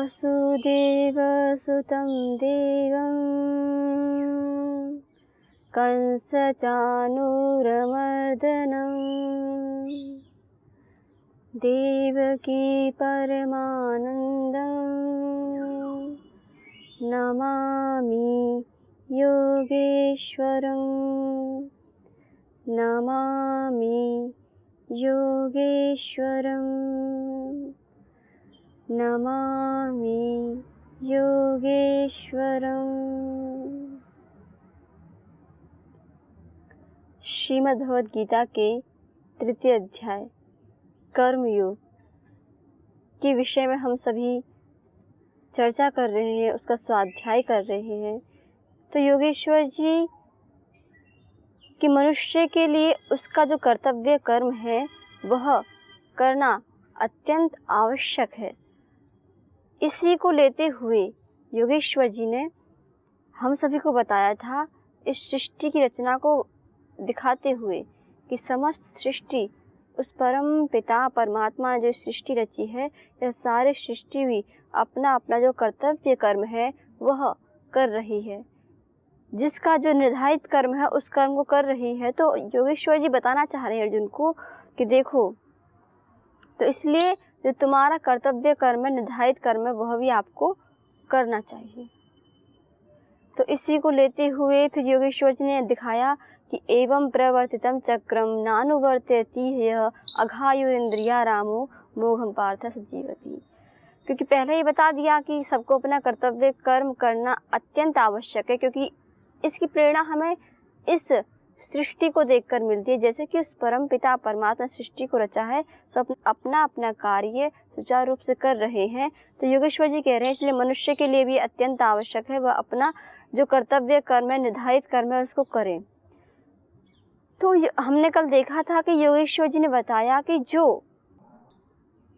वसुदेवसुतं देवं कंसचाणूरमर्दनं देवकी परमानन्दं नमामि योगेश्वरं नमामि योगेश्वरं नमामि योगेश्वरम्। श्रीमद् भगवद गीता के तृतीय अध्याय कर्मयोग के विषय में हम सभी चर्चा कर रहे हैं, उसका स्वाध्याय कर रहे हैं। तो योगेश्वर जी कि मनुष्य के लिए उसका जो कर्तव्य कर्म है वह करना अत्यंत आवश्यक है। इसी को लेते हुए योगेश्वर जी ने हम सभी को बताया था, इस सृष्टि की रचना को दिखाते हुए कि समस्त सृष्टि उस परम पिता परमात्मा ने जो सृष्टि रची है, यह सारी सृष्टि भी अपना अपना जो कर्तव्य कर्म है वह कर रही है। जिसका जो निर्धारित कर्म है उस कर्म को कर रही है। तो योगेश्वर जी बताना चाह रहे हैं अर्जुन को कि देखो, तो इसलिए जो तुम्हारा कर्तव्य कर्म है, निर्धारित कर्म है, वह भी आपको करना चाहिए। तो इसी को लेते हुए फिर योगेश्वर जी ने दिखाया कि एवं प्रवर्तितम चक्रम नानुवर्तयति यः अघायुरिंद्रिया रामो मोघम पार्थ सजीवति। क्योंकि पहले ही बता दिया कि सबको अपना कर्तव्य कर्म करना अत्यंत आवश्यक है, क्योंकि इसकी प्रेरणा हमें इस सृष्टि को देखकर मिलती है। जैसे कि उस परम पिता परमात्मा सृष्टि को रचा है, सब अपना अपना कार्य सुचारू रूप से कर रहे हैं। तो योगेश्वर जी कह रहे हैं इसलिए मनुष्य के लिए भी अत्यंत आवश्यक है वह अपना जो कर्तव्य कर्म है, निर्धारित कर्म है, उसको करें। तो हमने कल देखा था कि योगेश्वर जी ने बताया कि जो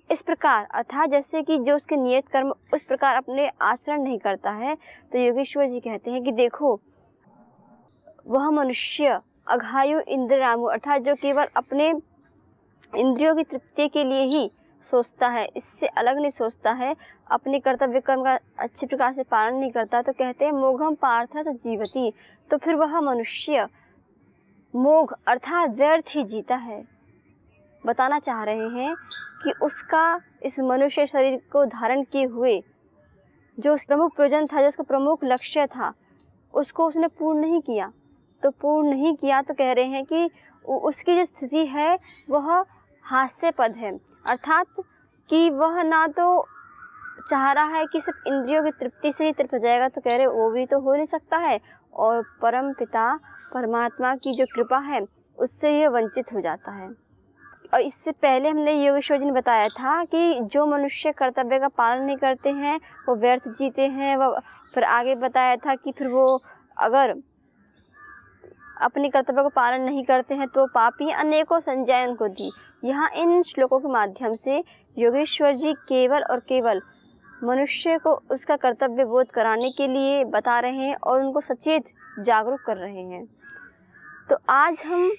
इस प्रकार अर्थात जैसे कि जो उसके नियत कर्म उस प्रकार अपने आचरण नहीं करता है, तो योगेश्वर जी कहते हैं कि देखो, वह मनुष्य अघायु इंद्र रामु अर्थात जो केवल अपने इंद्रियों की तृप्ति के लिए ही सोचता है, इससे अलग नहीं सोचता है, अपने कर्तव्य कर्म का अच्छी प्रकार से पालन नहीं करता, तो कहते हैं मोघम पार्थ जीवति। तो फिर वह मनुष्य मोघ अर्थात व्यर्थ ही जीता है। बताना चाह रहे हैं कि उसका इस मनुष्य शरीर को धारण किए हुए जो प्रमुख प्रयोजन था, जो उसका प्रमुख लक्ष्य था, उसको उसने पूर्ण नहीं किया। तो पूर्ण नहीं किया तो कह रहे हैं कि उसकी जो स्थिति है वह हास्यास्पद है। अर्थात कि वह ना तो चाह रहा है कि सिर्फ इंद्रियों की तृप्ति से ही तृप्त हो जाएगा, तो कह रहे वो भी तो हो नहीं सकता है, और परम पिता परमात्मा की जो कृपा है उससे यह वंचित हो जाता है। और इससे पहले हमने योगेश्वर जी ने बताया था कि जो मनुष्य कर्तव्य का पालन नहीं करते हैं वो व्यर्थ जीते हैं। वह फिर आगे बताया था कि फिर वो अगर अपने कर्तव्य को पालन नहीं करते हैं तो पापी अनेकों संज्ञाएं उनको दी। यहाँ इन श्लोकों के माध्यम से योगेश्वर जी केवल और केवल मनुष्य को उसका कर्तव्य बोध कराने के लिए बता रहे हैं और उनको सचेत जागरूक कर रहे हैं। तो आज हम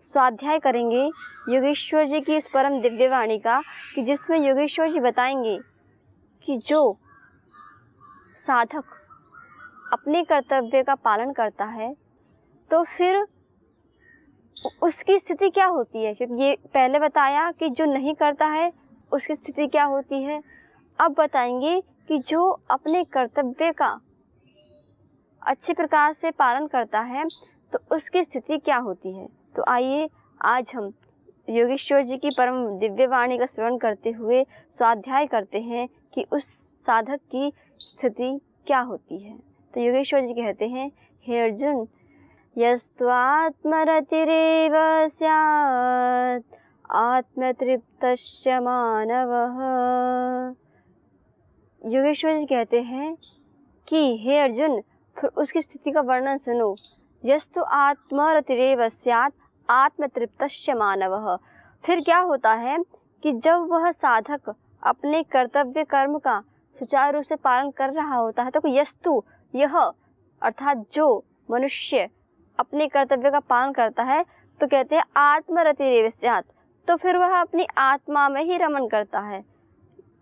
स्वाध्याय करेंगे योगेश्वर जी की उस परम दिव्य वाणी का, कि जिसमें योगेश्वर जी बताएंगे कि जो साधक अपने कर्तव्य का पालन करता है तो फिर उसकी स्थिति क्या होती है। क्योंकि ये पहले बताया कि जो नहीं करता है उसकी स्थिति क्या होती है, अब बताएंगे कि जो अपने कर्तव्य का अच्छे प्रकार से पालन करता है तो उसकी स्थिति क्या होती है। तो आइए आज हम योगेश्वर जी की परम दिव्य वाणी का श्रवण करते हुए स्वाध्याय करते हैं कि उस साधक की स्थिति क्या होती है। तो योगेश्वर जी कहते हैं, हे अर्जुन, यस्त्वात्मरतिरेव स्यात् आत्मतृप्तस्य मानवः। योगेश्वर जी कहते हैं कि हे अर्जुन, फिर उसकी स्थिति का वर्णन सुनो। यस्तु आत्मरतिरेव स्यात् आत्मतृप्तस्य मानवः। फिर क्या होता है कि जब वह साधक अपने कर्तव्य कर्म का सुचारू रूप से पालन कर रहा होता है, तो यस्तु यह अर्थात जो मनुष्य अपने कर्तव्य का पालन करता है, तो कहते हैं आत्मरतिरेव स्यात्, तो फिर वह अपनी आत्मा में ही रमण करता है।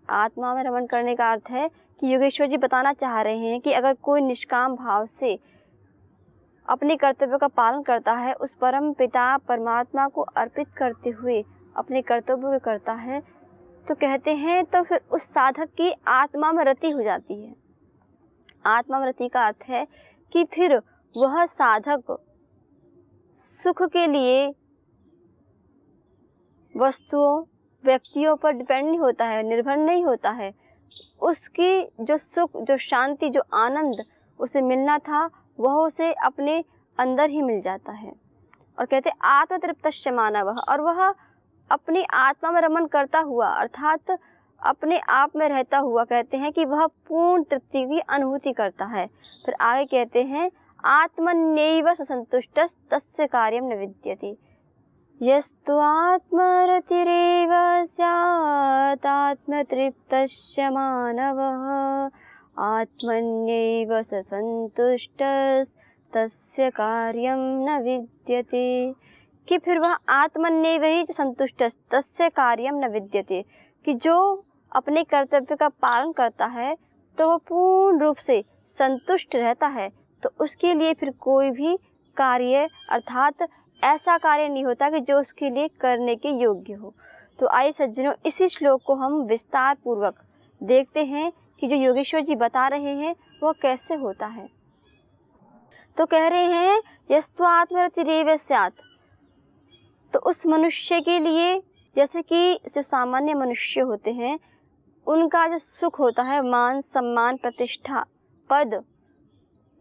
आत्मा में रमण करने का अर्थ है कि योगेश्वर जी बताना चाह रहे हैं कि अगर कोई निष्काम भाव से अपने कर्तव्यों का पालन करता है, उस परम पिता परमात्मा को अर्पित करते हुए अपने कर्तव्यों को करता है, तो कहते हैं तो फिर उस साधक की आत्मा में रति हो जाती है। आत्मा में रति का अर्थ है कि फिर वह साधक सुख के लिए वस्तुओं व्यक्तियों पर डिपेंड नहीं होता है, निर्भर नहीं होता है। उसकी जो सुख, जो शांति, जो आनंद उसे मिलना था वह उसे अपने अंदर ही मिल जाता है। और कहते आत्मतृप्तस्य मानवः, और वह अपनी आत्मा में रमण करता हुआ अर्थात अपने आप में रहता हुआ कहते हैं कि वह पूर्ण तृप्ति की अनुभूति करता है। फिर आगे कहते हैं आत्मन्यैव ससंतुष्टस् तस्य कार्यं न विद्यते यस्तु आत्मरतिरेव स्यात् आत्मतृप्तस्य मानवः आत्मन्यैव ससंतुष्टस् तस्य कार्यं न विद्यते। कि फिर वह आत्मन्यैव ही संतुष्टस् तस्य कार्यं न विद्यते, कि जो अपने कर्तव्य का पालन करता है तो वह पूर्ण रूप से संतुष्ट रहता है, तो उसके लिए फिर कोई भी कार्य अर्थात ऐसा कार्य नहीं होता कि जो उसके लिए करने के योग्य हो। तो आइए सज्जनों, इसी श्लोक को हम विस्तार पूर्वक देखते हैं कि जो योगेश्वर जी बता रहे हैं वह कैसे होता है। तो कह रहे हैं यस्तु आत्मरतिरेव स्यात्, तो उस मनुष्य के लिए, जैसे कि जो सामान्य मनुष्य होते हैं उनका जो सुख होता है मान सम्मान प्रतिष्ठा पद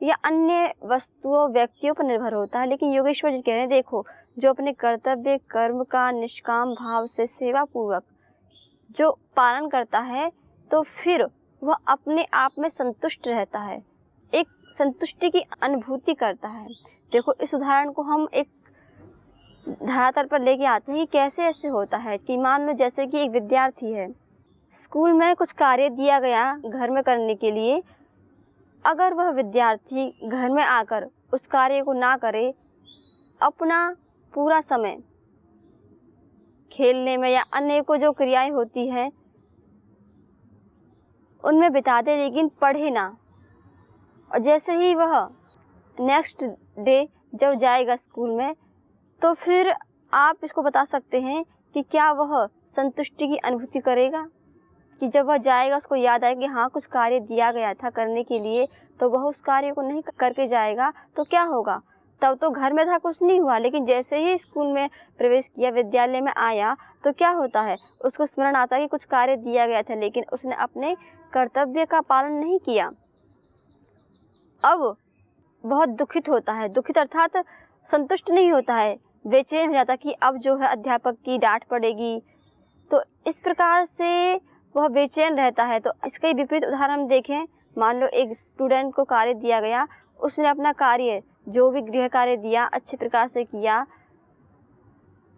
या अन्य वस्तुओं व्यक्तियों पर निर्भर होता है, लेकिन योगेश्वर जी कह रहे हैं देखो जो अपने कर्तव्य कर्म का निष्काम भाव से सेवा पूर्वक जो पालन करता है तो फिर वह अपने आप में संतुष्ट रहता है, एक संतुष्टि की अनुभूति करता है। देखो इस उदाहरण को हम एक धरातल पर लेके आते हैं कि कैसे ऐसे होता है कि मान लो जैसे कि एक विद्यार्थी है, स्कूल में कुछ कार्य दिया गया घर में करने के लिए, अगर वह विद्यार्थी घर में आकर उस कार्य को ना करे, अपना पूरा समय खेलने में या अन्य को जो क्रियाएं होती हैं उनमें बिता दे लेकिन पढ़े ना, और जैसे ही वह नेक्स्ट डे जब जाएगा स्कूल में तो फिर आप इसको बता सकते हैं कि क्या वह संतुष्टि की अनुभूति करेगा, कि जब वह जाएगा उसको याद आएगा कि हाँ कुछ कार्य दिया गया था करने के लिए तो वह उस कार्य को नहीं करके जाएगा तो क्या होगा। तब तो घर में था कुछ नहीं हुआ, लेकिन जैसे ही स्कूल में प्रवेश किया, विद्यालय में आया तो क्या होता है, उसको स्मरण आता है कि कुछ कार्य दिया गया था लेकिन उसने अपने कर्तव्य का पालन नहीं किया। अब बहुत दुखित होता है, दुखित अर्थात संतुष्ट नहीं होता है, बेचैन हो जाता कि अब जो है अध्यापक की डांट पड़ेगी, तो इस प्रकार से वह बेचैन रहता है। तो इसका ही विपरीत उदाहरण हम देखें, मान लो एक स्टूडेंट को कार्य दिया गया, उसने अपना कार्य जो भी गृह कार्य दिया अच्छे प्रकार से किया,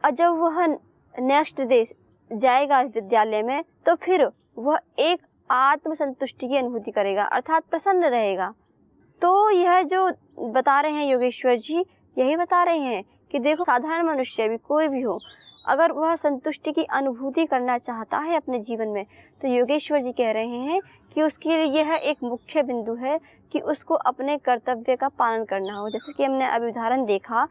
और जब वह नेक्स्ट डे जाएगा विद्यालय में तो फिर वह एक आत्मसंतुष्टि की अनुभूति करेगा अर्थात प्रसन्न रहेगा। तो यह जो बता रहे हैं योगेश्वर जी, यही बता रहे हैं कि देखो साधारण मनुष्य भी कोई भी हो, अगर वह संतुष्टि की अनुभूति करना चाहता है अपने जीवन में तो योगेश्वर जी कह रहे हैं कि उसके लिए यह एक मुख्य बिंदु है कि उसको अपने कर्तव्य का पालन करना हो। जैसे कि हमने अभी उदाहरण देखा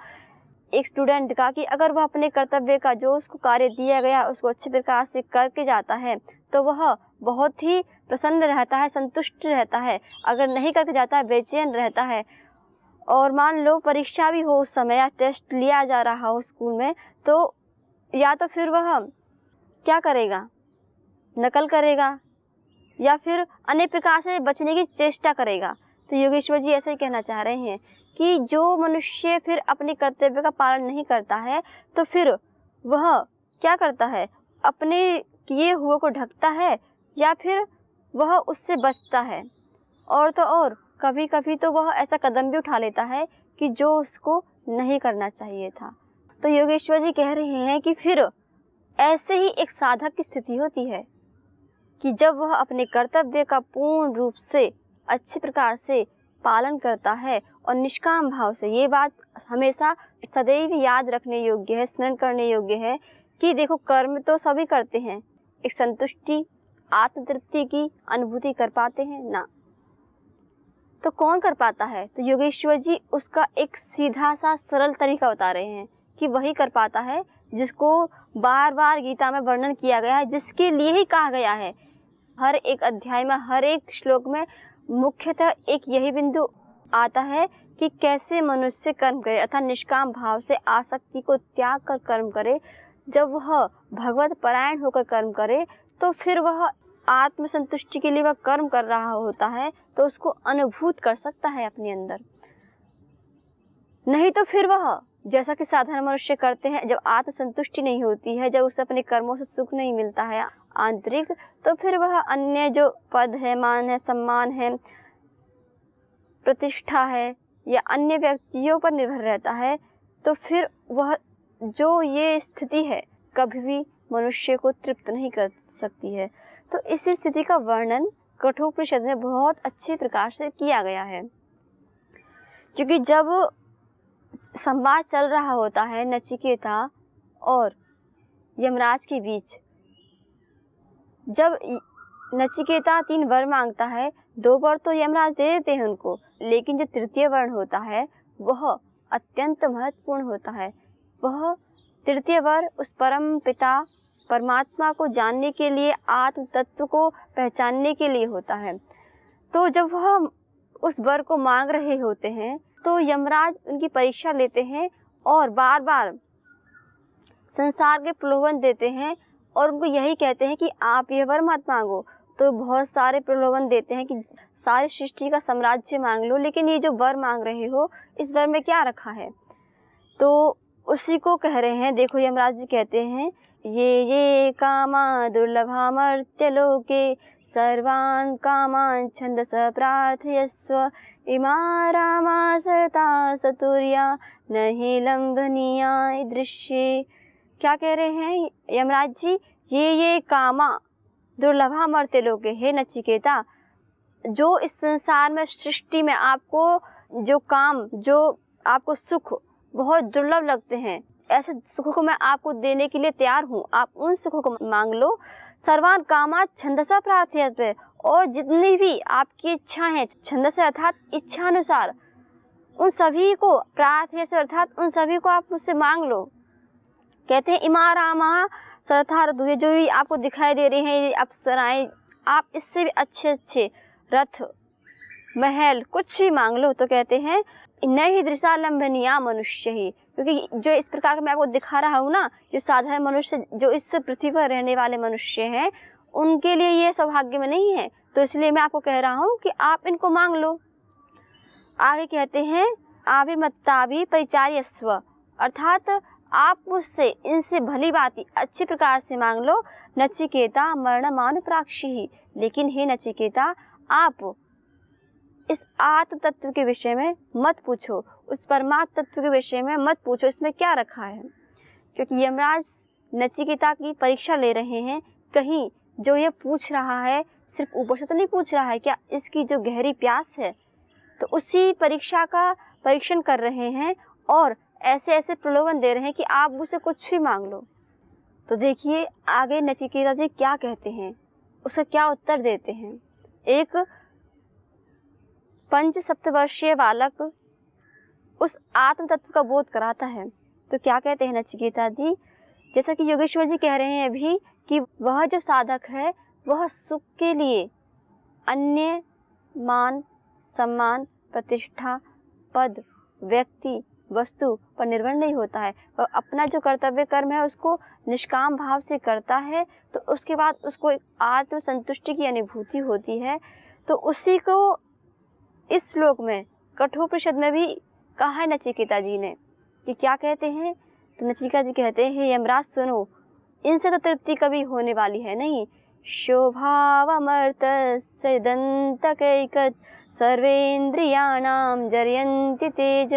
एक स्टूडेंट का कि अगर वह अपने कर्तव्य का जो उसको कार्य दिया गया उसको अच्छे प्रकार से करके जाता है तो वह बहुत ही प्रसन्न रहता है, संतुष्ट रहता है। अगर नहीं करके जाता है बेचैन रहता है। और मान लो परीक्षा भी हो उस समय या टेस्ट लिया जा रहा हो स्कूल में, तो या तो फिर वह क्या करेगा, नकल करेगा या फिर अन्य प्रकार से बचने की चेष्टा करेगा। तो योगेश्वर जी ऐसा ही कहना चाह रहे हैं कि जो मनुष्य फिर अपने कर्तव्य का पालन नहीं करता है तो फिर वह क्या करता है, अपने किए हुए को ढकता है या फिर वह उससे बचता है। और तो और कभी कभी तो वह ऐसा कदम भी उठा लेता है कि जो उसको नहीं करना चाहिए था। तो योगेश्वर जी कह रहे हैं कि फिर ऐसे ही एक साधक की स्थिति होती है कि जब वह अपने कर्तव्य का पूर्ण रूप से अच्छे प्रकार से पालन करता है और निष्काम भाव से, ये बात हमेशा सदैव याद रखने योग्य है, स्मरण करने योग्य है कि देखो कर्म तो सभी करते हैं, एक संतुष्टि आत्मतृप्ति की अनुभूति कर पाते हैं? ना। तो कौन कर पाता है? तो योगेश्वर जी उसका एक सीधा सा सरल तरीका बता रहे हैं कि वही कर पाता है जिसको बार बार गीता में वर्णन किया गया है, जिसके लिए ही कहा गया है। हर एक अध्याय में, हर एक श्लोक में मुख्यतः एक यही बिंदु आता है कि कैसे मनुष्य कर्म करे, अर्थात निष्काम भाव से आसक्ति को त्याग कर कर्म करे। जब वह भगवत परायण होकर कर्म करे तो फिर वह आत्मसंतुष्टि के लिए वह कर्म कर रहा होता है, तो उसको अनुभूत कर सकता है अपने अंदर। नहीं तो फिर वह जैसा कि साधारण मनुष्य करते हैं, जब आत्मसंतुष्टि नहीं होती है, जब उसे अपने कर्मों से सुख नहीं मिलता है आंतरिक, तो फिर वह अन्य जो पद है, मान है, सम्मान है, प्रतिष्ठा है या अन्य व्यक्तियों पर निर्भर रहता है। तो फिर वह जो ये स्थिति है कभी भी मनुष्य को तृप्त नहीं कर सकती है। तो इस स्थिति का वर्णन कठोपनिषद में बहुत अच्छे प्रकार से किया गया है, क्योंकि जब संवाद चल रहा होता है नचिकेता और यमराज के बीच, जब नचिकेता 3 वर मांगता है, 2 वर तो यमराज दे देते हैं उनको, लेकिन जो तृतीय वर्ण होता है वह अत्यंत महत्वपूर्ण होता है। वह तृतीय वर उस परम पिता परमात्मा को जानने के लिए, आत्म तत्व को पहचानने के लिए होता है। तो जब वह उस वर को मांग रहे होते हैं तो यमराज उनकी परीक्षा लेते हैं और बार बार संसार के प्रलोभन देते हैं और उनको यही कहते हैं कि आप ये वर मत मांगो। तो बहुत सारे प्रलोभन देते हैं कि सारी सृष्टि का साम्राज्य मांग लो, लेकिन ये जो वर मांग रहे हो इस वर में क्या रखा है? तो उसी को कह रहे हैं। देखो यमराज जी कहते हैं, ये कामा दुर्लभा मर्त्य लोके सर्वान् कामान् छन्दसा प्रार्थयस्व इमा रामा सरता सतुर्या नहि लंघनीया दृश्ये। क्या कह रहे हैं यमराज जी? ये कामा दुर्लभा मर्त्य लोके, हे नचिकेता, जो इस संसार में, सृष्टि में आपको जो काम, जो आपको सुख बहुत दुर्लभ लगते हैं, ऐसे सुखों को मैं आपको देने के लिए तैयार हूँ। आप उन सुखों को मांग लो। सर्वान कामा छंदसा प्रार्थयते, और जितनी भी आपकी इच्छा है, छंदस अर्थात इच्छा अनुसार, उन सभी को प्रार्थयते अर्थात उन सभी को आप मुझसे मांग लो। कहते हैं इमा रामा सरथार, जो भी आपको दिखाई दे रहे हैं अप्सराएं, आप इससे भी अच्छे अच्छे रथ, महल, कुछ भी मांग लो। तो कहते हैं नहीं दृशा लंबनिया मनुष्य ही, क्योंकि जो इस प्रकार का मैं आपको दिखा रहा हूँ ना, जो साधारण मनुष्य, जो इस पृथ्वी पर रहने वाले मनुष्य हैं, उनके लिए ये सौभाग्य में नहीं है। तो इसलिए मैं आपको कह रहा हूँ कि आप इनको मांग लो। आगे कहते हैं आविर्मत्ताभि परिचार्यस्व, अर्थात आप मुझसे इनसे भली भांति अच्छी प्रकार से मांग लो। नचिकेता मरणमान प्राक्षी ही, लेकिन हे नचिकेता, आप इस आत्म तत्व के विषय में मत पूछो, उस परमात्म तत्व के विषय में मत पूछो, इसमें क्या रखा है। क्योंकि यमराज नचिकेता की परीक्षा ले रहे हैं। कहीं जो ये पूछ रहा है सिर्फ ऊपर से तो नहीं पूछ रहा है, क्या इसकी जो गहरी प्यास है, तो उसी परीक्षा का परीक्षण कर रहे हैं और ऐसे ऐसे प्रलोभन दे रहे हैं कि आप मुझसे कुछ भी मांग लो। तो देखिए आगे नचिकेता जी क्या कहते हैं, उसका क्या उत्तर देते हैं। एक 5 सप्तवर्षीय बालक उस आत्म तत्व का बोध कराता है। तो क्या कहते हैं नचिकेता जी, जैसा कि योगेश्वर जी कह रहे हैं अभी कि वह जो साधक है वह सुख के लिए अन्य मान, सम्मान, प्रतिष्ठा, पद, व्यक्ति, वस्तु पर निर्भर नहीं होता है। वह अपना जो कर्तव्य कर्म है उसको निष्काम भाव से करता है, तो उसके बाद उसको एक आत्म संतुष्टि की अनुभूति होती है। तो उसी को इस श्लोक में कठोपनिषद में भी कहा है नचिकेता जी ने कि क्या कहते हैं। तो नचिकेता जी कहते हैं यमराज सुनो, इनसे तो तृप्ति कभी होने वाली है नहीं। शोभावमर्तस्य दन्तकैकत् सर्वेन्द्रियाणां जरयन्ति तेज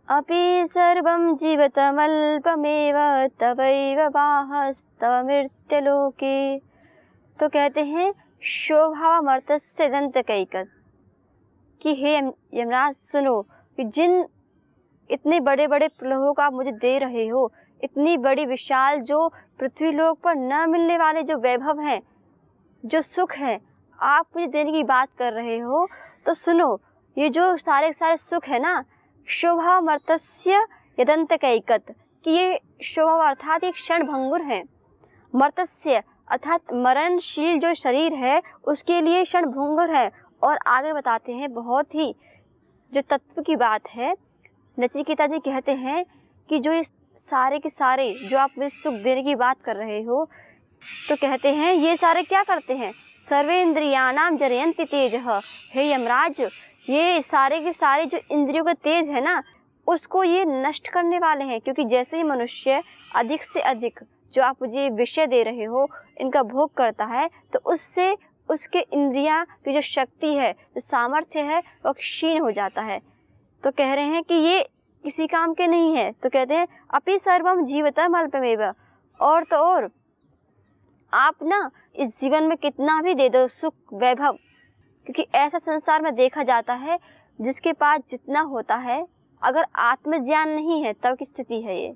अपि सर्वं जीवतमल्पमेव तवैव वाहस्तव मृत्युलोके। तो कहते हैं शोभावमर्तस्य दन्तकैकत्, कि हे यमराज सुनो कि जिन इतने बड़े बड़े प्रलोभों का आप मुझे दे रहे हो, इतनी बड़ी विशाल जो पृथ्वी लोक पर न मिलने वाले जो वैभव हैं, जो सुख है आप मुझे देने की बात कर रहे हो, तो सुनो, ये जो सारे के सारे सुख है ना, शोभा मर्तस्य यदंत कैकत, कि ये शोभा अर्थात एक क्षण भंगुर है, मर्तस्य अर्थात मरणशील जो शरीर है उसके लिए क्षण भंगुर है। और आगे बताते हैं बहुत ही जो तत्व की बात है, नचिकेता जी कहते हैं कि जो ये सारे के सारे जो आप मुझे सुख देने की बात कर रहे हो, तो कहते हैं ये सारे क्या करते हैं, सर्वेंद्रियाणाम जरयन्ति तेजः, हे यमराज, ये सारे के सारे जो इंद्रियों का तेज है ना, उसको ये नष्ट करने वाले हैं। क्योंकि जैसे ही मनुष्य अधिक से अधिक जो आप मुझे विषय दे रहे हो इनका भोग करता है, तो उससे उसके इंद्रियां की जो शक्ति है, जो सामर्थ्य है, वो क्षीण हो जाता है। तो कह रहे हैं कि ये किसी काम के नहीं है। तो कहते हैं अपि सर्वम जीवतम अल्पमेव, और तो और आप ना इस जीवन में कितना भी दे दो सुख वैभव, क्योंकि ऐसा संसार में देखा जाता है जिसके पास जितना होता है, अगर आत्मज्ञान नहीं है तब की स्थिति है ये।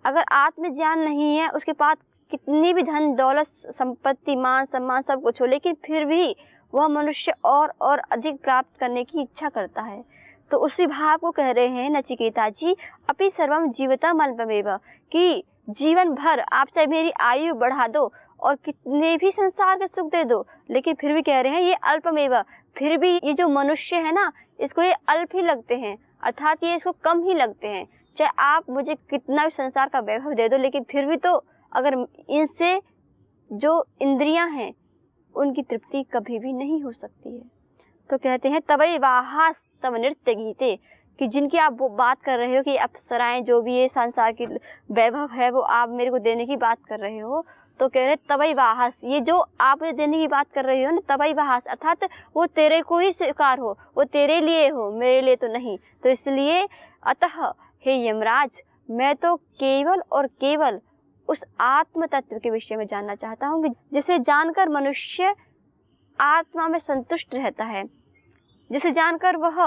अगर आत्मज्ञान नहीं है, उसके पास कितनी भी धन दौलत संपत्ति मान सम्मान सब कुछ हो, लेकिन फिर भी वह मनुष्य और अधिक प्राप्त करने की इच्छा करता है। तो उसी भाव को कह रहे हैं नचिकेता जी, अपि सर्वम जीवतम अल्पमेव, कि जीवन भर आप चाहे मेरी आयु बढ़ा दो और कितने भी संसार के सुख दे दो, लेकिन फिर भी कह रहे हैं ये अल्पमेव, फिर भी ये जो मनुष्य है ना, इसको ये अल्प ही लगते हैं, अर्थात ये इसको कम ही लगते हैं। चाहे आप मुझे कितना भी संसार का वैभव दे दो, लेकिन फिर भी तो अगर इनसे जो इंद्रियां हैं उनकी तृप्ति कभी भी नहीं हो सकती है। तो कहते हैं तवै वाहास तव नृत्य गीते, कि जिनकी आप वो बात कर रहे हो कि अप्सराएं जो भी ये संसार की वैभव है वो आप मेरे को देने की बात कर रहे हो, तो कह रहे तवै वाहास, ये जो आप मुझे देने की बात कर रहे हो ना, तवै वाहास अर्थात वो तेरे को ही स्वीकार हो, वो तेरे लिए हो, मेरे लिए तो नहीं। तो इसलिए अतः हे यमराज, मैं तो केवल और केवल उस आत्म तत्व के विषय में जानना चाहता हूँ, जिसे जानकर मनुष्य आत्मा में संतुष्ट रहता है, जिसे जानकर वह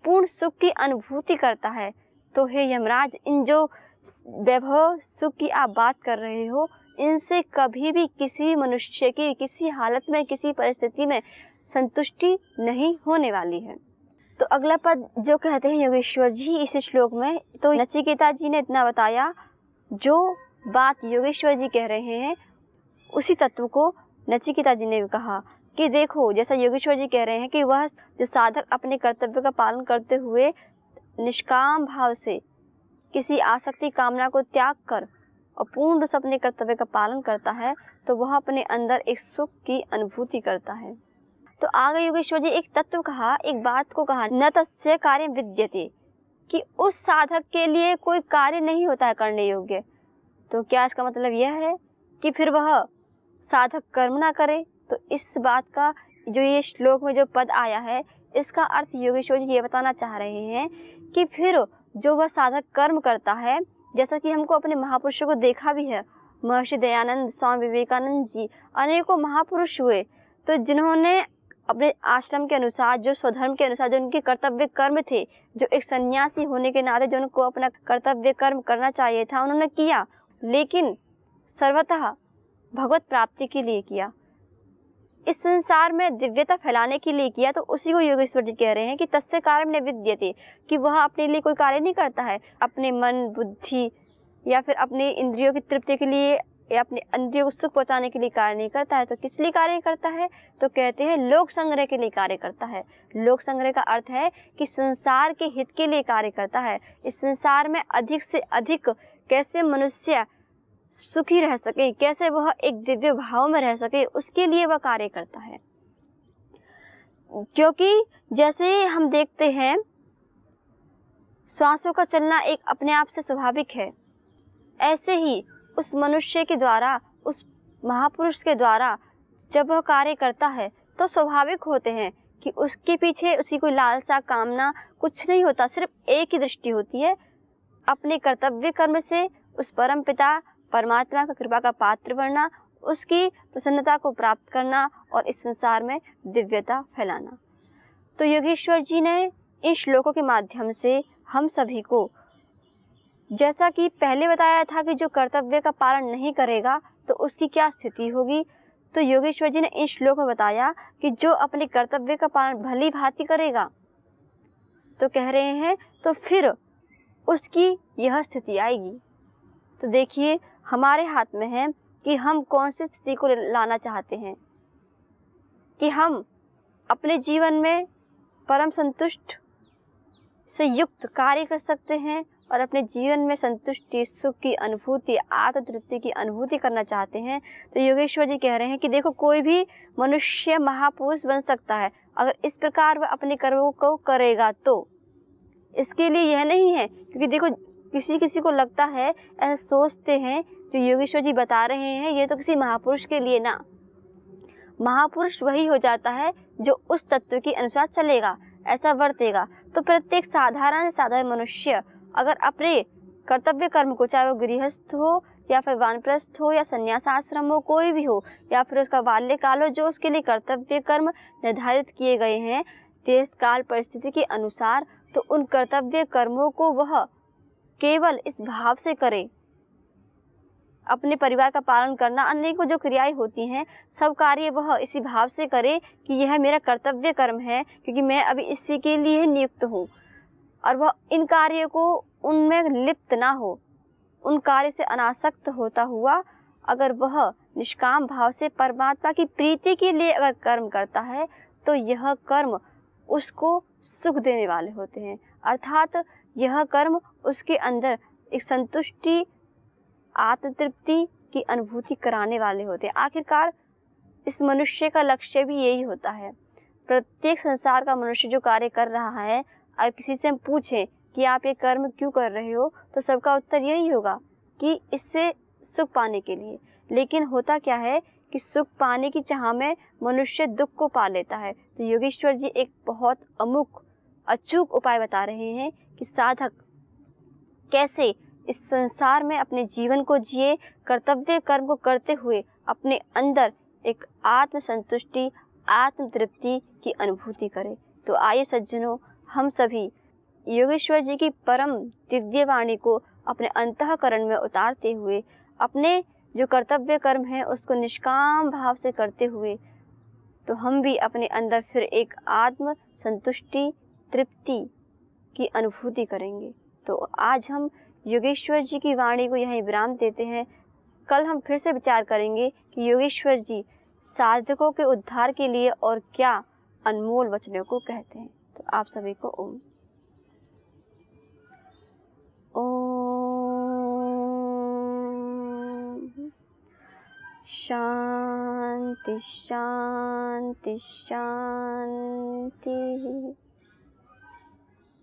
पूर्ण सुख की अनुभूति करता है। तो हे यमराज, इन जो वैभव सुख की आप बात कर रहे हो, इनसे कभी भी किसी मनुष्य की किसी हालत में किसी परिस्थिति में संतुष्टि नहीं होने वाली है। तो अगला पद जो कहते हैं योगेश्वर जी इस श्लोक में, तो नचिकेता जी ने इतना बताया, जो बात योगेश्वर जी कह रहे हैं उसी तत्व को नचिकेता जी ने भी कहा कि देखो, जैसा योगेश्वर जी कह रहे हैं कि वह जो साधक अपने कर्तव्य का पालन करते हुए निष्काम भाव से किसी आसक्ति कामना को त्याग कर और पूर्ण रूप से अपने कर्तव्य का पालन करता है, तो वह अपने अंदर एक सुख की अनुभूति करता है। तो आगे योगेश्वर जी एक तत्व कहा, एक बात को कहा, न तस्य कार्य विद्यते, कि उस साधक के लिए कोई कार्य नहीं होता है करने योग्य। तो क्या इसका मतलब यह है कि फिर वह साधक कर्म ना करे? तो इस बात का जो ये श्लोक में जो पद आया है, इसका अर्थ योगेश्वर जी ये बताना चाह रहे हैं कि फिर जो वह साधक कर्म करता है, जैसा कि हमको अपने महापुरुषों को देखा भी है, महर्षि दयानंद, स्वामी विवेकानंद जी, अनेकों महापुरुष हुए, तो जिन्होंने अपने आश्रम के अनुसार, जो स्वधर्म के अनुसार जो उनके कर्तव्य कर्म थे, जो एक सन्यासी होने के नाते जो उनको अपना कर्तव्य कर्म करना चाहिए था, उन्होंने किया, लेकिन सर्वतः भगवत प्राप्ति के लिए किया, इस संसार में दिव्यता फैलाने के लिए किया। तो उसी को योगेश्वर जी कह रहे हैं कि तस्य कार्यं न विद्यते, कि वह अपने लिए कोई कार्य नहीं करता है, अपने मन बुद्धि या फिर अपने इंद्रियों की तृप्ति के लिए या अपने इंद्रियों को सुख पहुंचाने के लिए कार्य नहीं करता है। तो किस लिए कार्य करता है? तो कहते हैं लोक संग्रह के लिए कार्य करता है। लोक संग्रह का अर्थ है कि संसार के हित के लिए कार्य करता है। इस संसार में अधिक से अधिक कैसे मनुष्य सुखी रह सके, कैसे वह एक दिव्य भाव में रह सके, उसके लिए वह कार्य करता है। क्योंकि जैसे हम देखते हैं श्वासों का चलना एक अपने आप से स्वाभाविक है, ऐसे ही उस मनुष्य के द्वारा, उस महापुरुष के द्वारा जब वह कार्य करता है तो स्वाभाविक होते हैं कि उसके पीछे उसकी कोई लालसा कामना कुछ नहीं होता, सिर्फ एक ही दृष्टि होती है, अपने कर्तव्य कर्म से उस परम पिता परमात्मा का कृपा का पात्र बनना, उसकी प्रसन्नता को प्राप्त करना और इस संसार में दिव्यता फैलाना। तो योगेश्वर जी ने इन श्लोकों के माध्यम से हम सभी को, जैसा कि पहले बताया था कि जो कर्तव्य का पालन नहीं करेगा तो उसकी क्या स्थिति होगी, तो योगेश्वर जी ने इन श्लोक में बताया कि जो अपने कर्तव्य का पालन भली भांति करेगा, तो कह रहे हैं तो फिर उसकी यह स्थिति आएगी। तो देखिए हमारे हाथ में है कि हम कौन सी स्थिति को लाना चाहते हैं, कि हम अपने जीवन में परम संतुष्ट से युक्त कार्य कर सकते हैं और अपने जीवन में संतुष्टि, सुख की अनुभूति, आत्मतृप्ति की अनुभूति करना चाहते हैं। तो योगेश्वर जी कह रहे हैं कि देखो कोई भी मनुष्य महापुरुष बन सकता है अगर इस प्रकार वह अपने कर्मों को करेगा। तो इसके लिए यह नहीं है, क्योंकि देखो किसी किसी को लगता है, ऐसा सोचते हैं, जो योगेश्वर जी बता रहे हैं ये तो किसी महापुरुष के लिए ना। महापुरुष वही हो जाता है जो उस तत्व के अनुसार चलेगा, ऐसा वर्तेगा। तो प्रत्येक साधारण से साधारण मनुष्य अगर अपने कर्तव्य कर्म को, चाहे वो गृहस्थ हो या फिर वानप्रस्थ हो या संन्यास आश्रम हो, कोई भी हो, या फिर उसका बाल्यकाल हो, जो उसके लिए कर्तव्य कर्म निर्धारित किए गए हैं देश काल परिस्थिति के अनुसार, तो उन कर्तव्य कर्मों को वह केवल इस भाव से करे। अपने परिवार का पालन करना, अनेकों जो क्रियाएं होती हैं, सब कार्य वह इसी भाव से करे कि यह मेरा कर्तव्य कर्म है, क्योंकि मैं अभी इसी के लिए नियुक्त हूँ। और वह इन कार्यों को उनमें लिप्त ना हो, उन कार्य से अनासक्त होता हुआ अगर वह निष्काम भाव से परमात्मा की प्रीति के लिए अगर कर्म करता है, तो यह कर्म उसको सुख देने वाले होते हैं। अर्थात यह कर्म उसके अंदर एक संतुष्टि, आत्मतृप्ति की अनुभूति कराने वाले होते हैं। आखिरकार इस मनुष्य का लक्ष्य भी यही होता है। प्रत्येक संसार का मनुष्य जो कार्य कर रहा है, अगर किसी से हम पूछें कि आप ये कर्म क्यों कर रहे हो, तो सबका उत्तर यही होगा कि इससे सुख पाने के लिए। लेकिन होता क्या है कि सुख पाने की चाह में मनुष्य दुख को पा लेता है। तो योगेश्वर जी एक बहुत अमुक अचूक उपाय बता रहे हैं कि साधक कैसे इस संसार में अपने जीवन को जिए, कर्तव्य कर्म को करते हुए अपने अंदर एक आत्म संतुष्टि, आत्म तृप्ति की अनुभूति करे। तो आइए सज्जनों, हम सभी योगेश्वर जी की परम दिव्य वाणी को अपने अंतःकरण में उतारते हुए, अपने जो कर्तव्य कर्म है उसको निष्काम भाव से करते हुए, तो हम भी अपने अंदर फिर एक आत्म संतुष्टि, तृप्ति की अनुभूति करेंगे। तो आज हम योगेश्वर जी की वाणी को यहीं विराम देते हैं। कल हम फिर से विचार करेंगे कि योगेश्वर जी साधकों के उद्धार के लिए और क्या अनमोल वचनों को कहते हैं। तो आप सभी को ओम। ओम शांति शांति शांति।